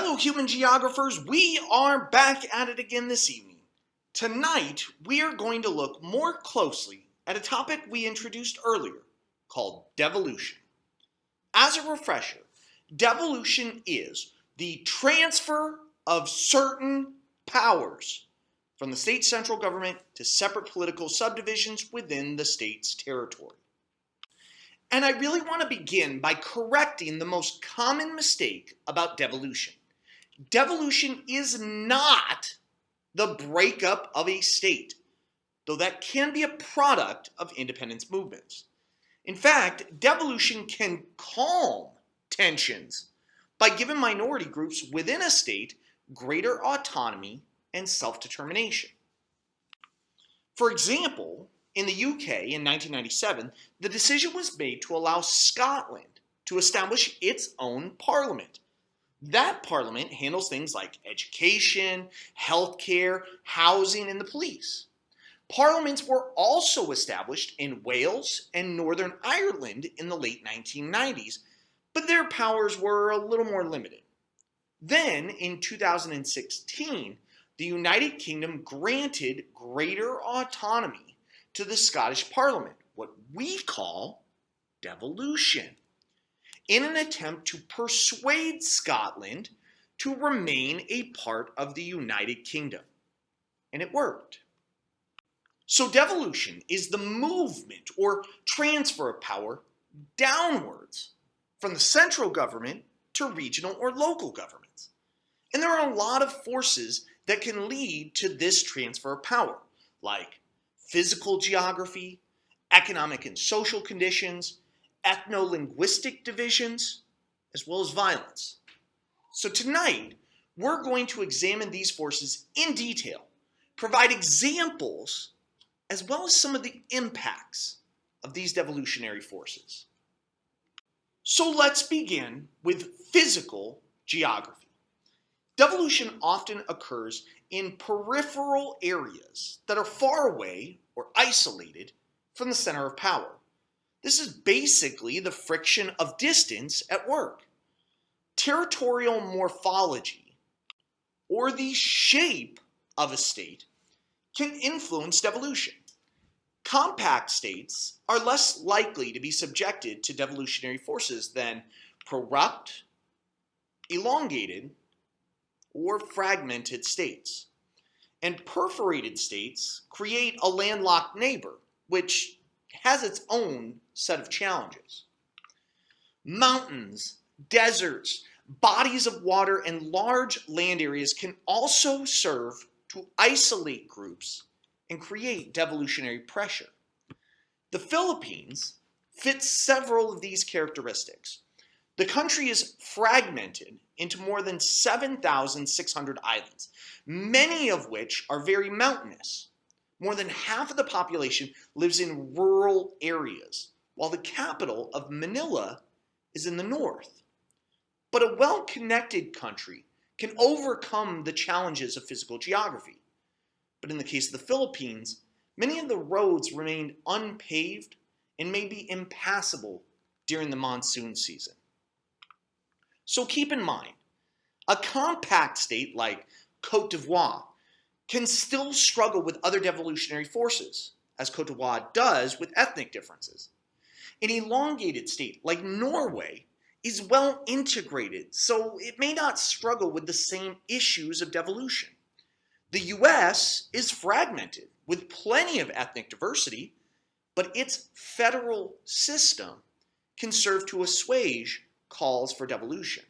Hello human geographers, we are back at it again this evening. Tonight we are going to look more closely at a topic we introduced earlier called devolution. As a refresher, devolution is the transfer of certain powers from the state central government to separate political subdivisions within the state's territory. And I really want to begin by correcting the most common mistake about devolution. Devolution is not the breakup of a state, though that can be a product of independence movements. In fact, devolution can calm tensions by giving minority groups within a state greater autonomy and self-determination. For example, in the UK in 1997, the decision was made to allow Scotland to establish its own parliament. That parliament handles things like education, healthcare, housing, and the police. Parliaments were also established in Wales and Northern Ireland in the late 1990s, but their powers were a little more limited. Then, in 2016, the United Kingdom granted greater autonomy to the Scottish Parliament, what we call devolution, in an attempt to persuade Scotland to remain a part of the United Kingdom. And it worked. So devolution is the movement or transfer of power downwards from the central government to regional or local governments. And there are a lot of forces that can lead to this transfer of power, like physical geography, economic and social conditions, ethno-linguistic divisions, as well as violence. So tonight, we're going to examine these forces in detail, provide examples, as well as some of the impacts of these devolutionary forces. So let's begin with physical geography. Devolution often occurs in peripheral areas that are far away or isolated from the center of power. This is basically the friction of distance at work. Territorial morphology, or the shape of a state, can influence devolution. Compact states are less likely to be subjected to devolutionary forces than corrupt, elongated, or fragmented states. And perforated states create a landlocked neighbor, which has its own set of challenges. Mountains, deserts, bodies of water, and large land areas can also serve to isolate groups and create devolutionary pressure. The Philippines fits several of these characteristics. The country is fragmented into more than 7,600 islands, many of which are very mountainous. More than half of the population lives in rural areas, while the capital of Manila is in the north. But a well-connected country can overcome the challenges of physical geography. But in the case of the Philippines, many of the roads remained unpaved and may be impassable during the monsoon season. So keep in mind, a compact state like Côte d'Ivoire can still struggle with other devolutionary forces, as Côte d'Ivoire does with ethnic differences. An elongated state like Norway is well integrated, so it may not struggle with the same issues of devolution. The US is fragmented with plenty of ethnic diversity, but its federal system can serve to assuage calls for devolution.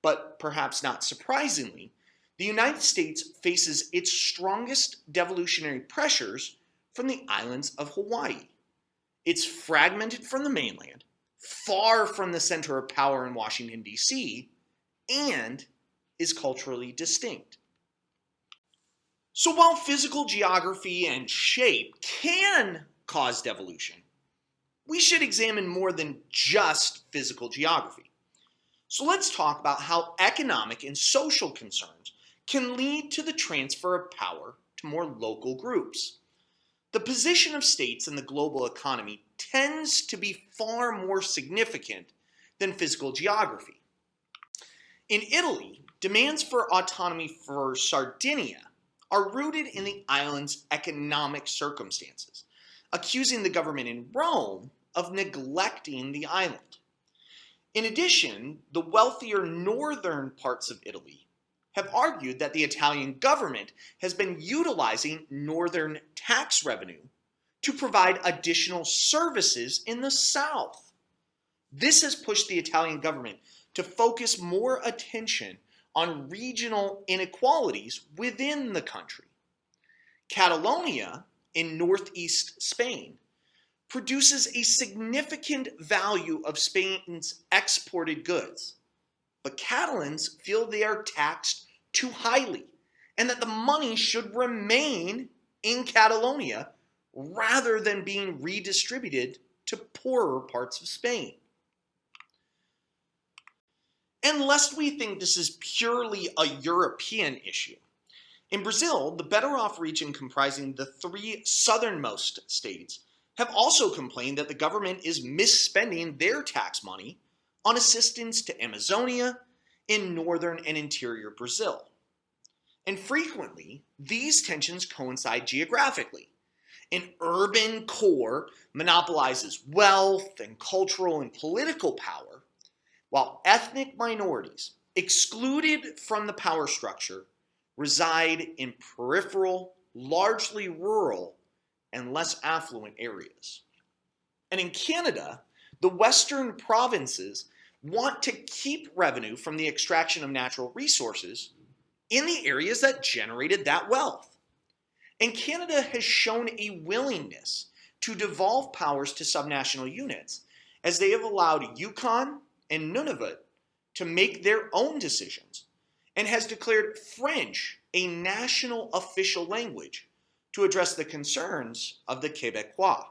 But perhaps not surprisingly, the United States faces its strongest devolutionary pressures from the islands of Hawaii. It's fragmented from the mainland, far from the center of power in Washington, D.C., and is culturally distinct. So while physical geography and shape can cause devolution, we should examine more than just physical geography. So let's talk about how economic and social concerns can lead to the transfer of power to more local groups. The position of states in the global economy tends to be far more significant than physical geography. In Italy, demands for autonomy for Sardinia are rooted in the island's economic circumstances, accusing the government in Rome of neglecting the island. In addition, the wealthier northern parts of Italy have argued that the Italian government has been utilizing northern tax revenue to provide additional services in the south. This has pushed the Italian government to focus more attention on regional inequalities within the country. Catalonia, in northeast Spain, produces a significant value of Spain's exported goods, but Catalans feel they are taxed too highly and that the money should remain in Catalonia rather than being redistributed to poorer parts of Spain. And lest we think this is purely a European issue, in Brazil, the better off region comprising the three southernmost states have also complained that the government is misspending their tax money on assistance to Amazonia in northern and interior Brazil. And frequently, these tensions coincide geographically. An urban core monopolizes wealth and cultural and political power, while ethnic minorities, excluded from the power structure, reside in peripheral, largely rural, and less affluent areas. And in Canada, the western provinces want to keep revenue from the extraction of natural resources in the areas that generated that wealth. And Canada has shown a willingness to devolve powers to subnational units, as they have allowed Yukon and Nunavut to make their own decisions, and has declared French a national official language to address the concerns of the Quebecois.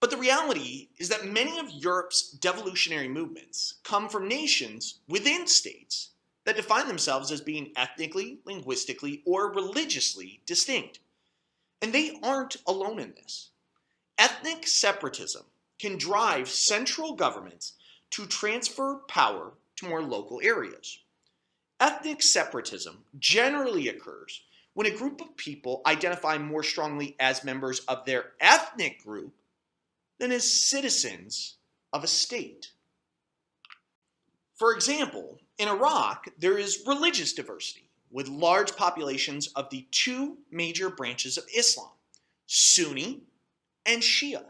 But the reality is that many of Europe's devolutionary movements come from nations within states that define themselves as being ethnically, linguistically, or religiously distinct. And they aren't alone in this. Ethnic separatism can drive central governments to transfer power to more local areas. Ethnic separatism generally occurs when a group of people identify more strongly as members of their ethnic group than as citizens of a state. For example, in Iraq, there is religious diversity, with large populations of the two major branches of Islam, Sunni and Shia,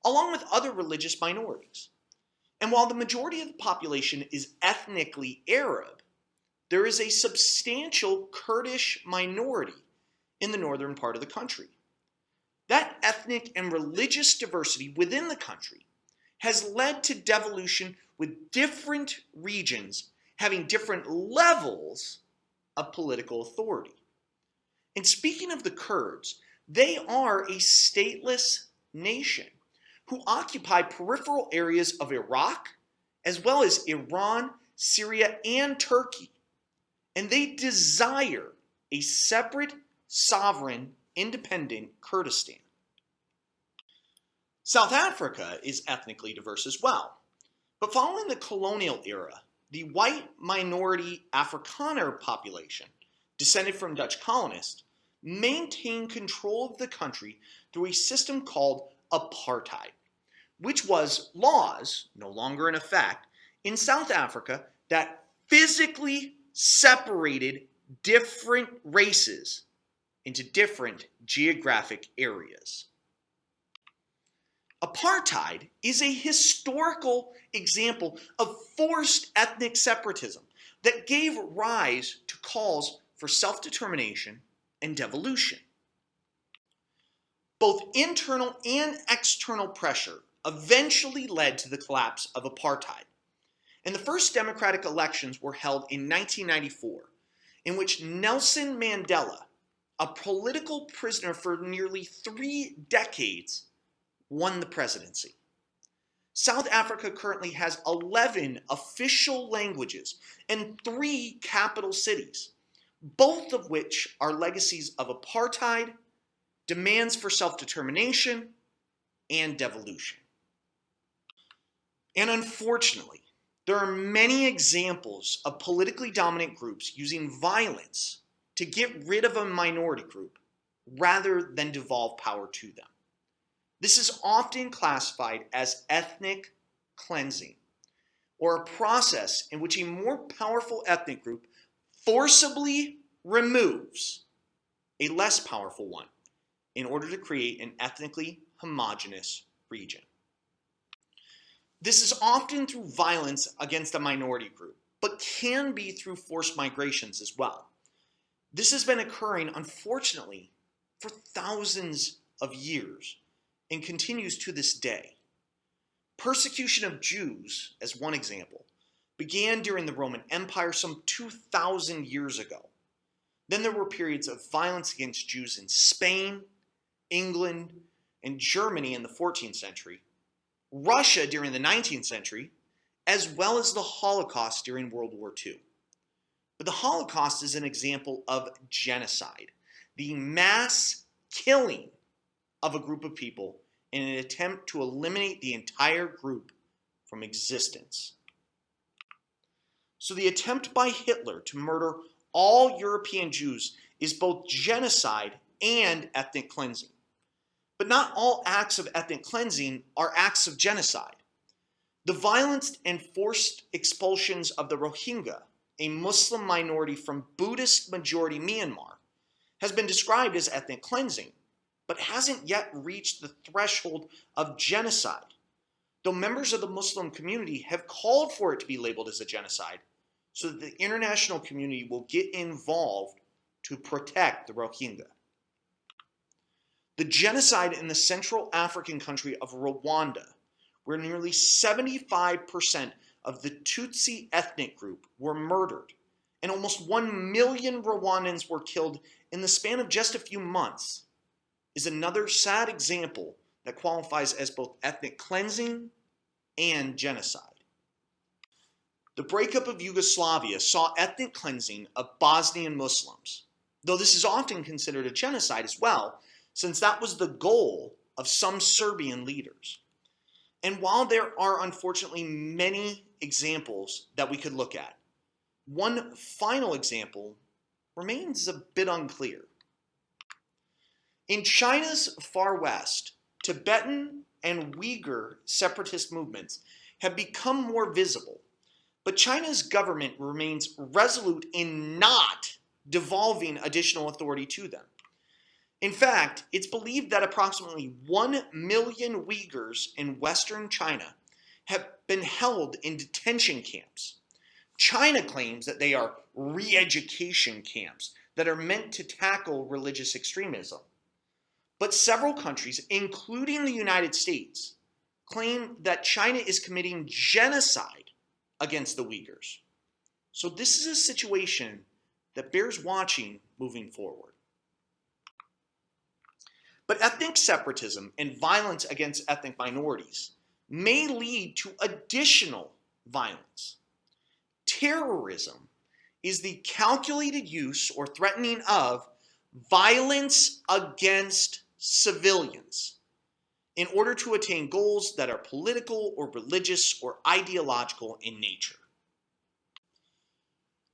along with other religious minorities. And while the majority of the population is ethnically Arab, there is a substantial Kurdish minority in the northern part of the country. That ethnic and religious diversity within the country has led to devolution with different regions having different levels of political authority. And speaking of the Kurds, they are a stateless nation who occupy peripheral areas of Iraq, as well as Iran, Syria, and Turkey. And they desire a separate, sovereign, independent Kurdistan. South Africa is ethnically diverse as well. But following the colonial era, the white minority Afrikaner population, descended from Dutch colonists, maintained control of the country through a system called apartheid, which was laws, no longer in effect, in South Africa that physically separated different races into different geographic areas. Apartheid is a historical example of forced ethnic separatism that gave rise to calls for self-determination and devolution. Both internal and external pressure eventually led to the collapse of apartheid. And the first democratic elections were held in 1994, in which Nelson Mandela, a political prisoner for nearly 3 decades, won the presidency. South Africa currently has 11 official languages and 3 capital cities, both of which are legacies of apartheid, demands for self-determination, and devolution. And unfortunately, There are many examples of politically dominant groups using violence to get rid of a minority group rather than devolve power to them. This is often classified as ethnic cleansing, or a process in which a more powerful ethnic group forcibly removes a less powerful one in order to create an ethnically homogeneous region. This is often through violence against a minority group, but can be through forced migrations as well. This has been occurring, unfortunately, for thousands of years and continues to this day. Persecution of Jews, as one example, began during the Roman Empire some 2,000 years ago. Then there were periods of violence against Jews in Spain, England, and Germany in the 14th century, Russia during the 19th century, as well as the Holocaust during World War II. But the Holocaust is an example of genocide, the mass killing of a group of people in an attempt to eliminate the entire group from existence. So the attempt by Hitler to murder all European Jews is both genocide and ethnic cleansing. But not all acts of ethnic cleansing are acts of genocide. The violent and forced expulsions of the Rohingya, a Muslim minority from Buddhist-majority Myanmar, has been described as ethnic cleansing, but hasn't yet reached the threshold of genocide, though members of the Muslim community have called for it to be labeled as a genocide so that the international community will get involved to protect the Rohingya. The genocide in the Central African country of Rwanda, where nearly 75% of the Tutsi ethnic group were murdered, and almost 1 million Rwandans were killed in the span of just a few months, is another sad example that qualifies as both ethnic cleansing and genocide. The breakup of Yugoslavia saw ethnic cleansing of Bosnian Muslims, though this is often considered a genocide as well, since that was the goal of some Serbian leaders. And while there are unfortunately many examples that we could look at, one final example remains a bit unclear. In China's far west, Tibetan and Uyghur separatist movements have become more visible, but China's government remains resolute in not devolving additional authority to them. In fact, it's believed that approximately 1 million Uyghurs in Western China have been held in detention camps. China claims that they are re-education camps that are meant to tackle religious extremism. But several countries, including the United States, claim that China is committing genocide against the Uyghurs. So this is a situation that bears watching moving forward. But ethnic separatism and violence against ethnic minorities may lead to additional violence. Terrorism is the calculated use or threatening of violence against civilians in order to attain goals that are political or religious or ideological in nature.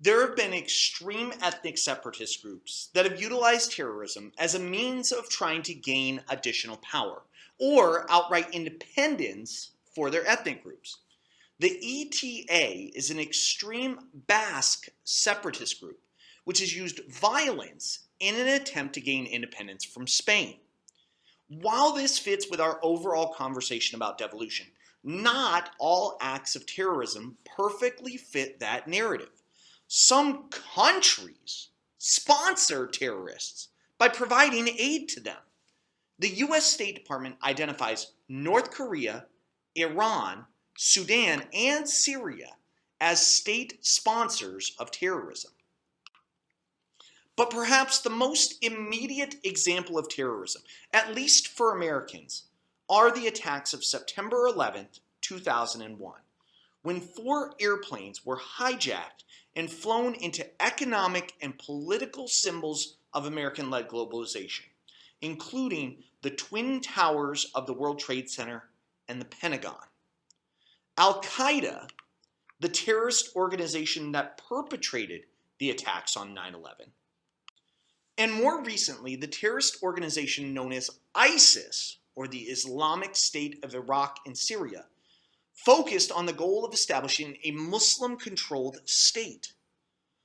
There have been extreme ethnic separatist groups that have utilized terrorism as a means of trying to gain additional power or outright independence for their ethnic groups. The ETA is an extreme Basque separatist group which has used violence in an attempt to gain independence from Spain. While this fits with our overall conversation about devolution, not all acts of terrorism perfectly fit that narrative. Some countries sponsor terrorists by providing aid to them. The U.S. State Department identifies North Korea, Iran, Sudan, and Syria as state sponsors of terrorism. But perhaps the most immediate example of terrorism, at least for Americans, are the attacks of September 11th, 2001, when 4 airplanes were hijacked and flown into economic and political symbols of American-led globalization, including the Twin Towers of the World Trade Center and the Pentagon. Al-Qaeda the terrorist organization that perpetrated the attacks on 9/11. And more recently, the terrorist organization known as ISIS, or the Islamic State of Iraq and Syria, focused on the goal of establishing a Muslim-controlled state.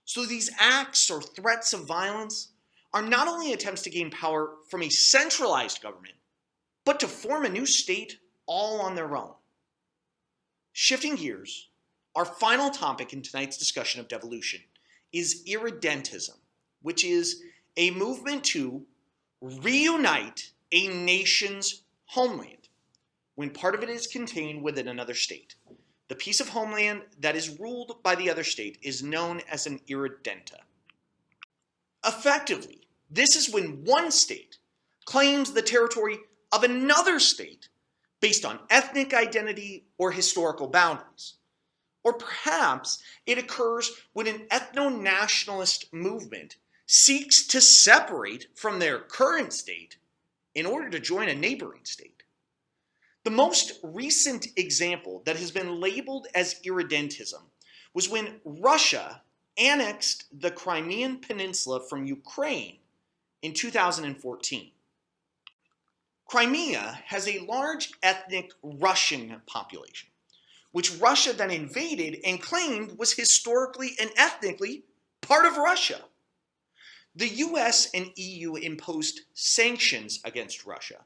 So these acts or threats of violence are not only attempts to gain power from a centralized government, but to form a new state all on their own. Shifting gears, our final topic in tonight's discussion of devolution is irredentism, which is a movement to reunite a nation's homeland when part of it is contained within another state. The piece of homeland that is ruled by the other state is known as an irredenta. Effectively, this is when one state claims the territory of another state based on ethnic identity or historical boundaries. Or perhaps it occurs when an ethno-nationalist movement seeks to separate from their current state in order to join a neighboring state. The most recent example that has been labeled as irredentism was when Russia annexed the Crimean Peninsula from Ukraine in 2014. Crimea has a large ethnic Russian population, which Russia then invaded and claimed was historically and ethnically part of Russia. The US and EU imposed sanctions against Russia,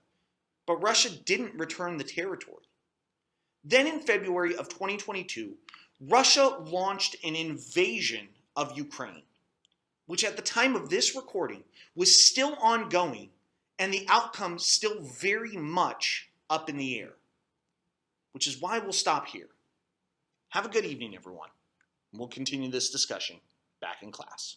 but Russia didn't return the territory. Then in February of 2022, Russia launched an invasion of Ukraine, which at the time of this recording was still ongoing and the outcome still very much up in the air, which is why we'll stop here. Have a good evening, everyone. We'll continue this discussion back in class.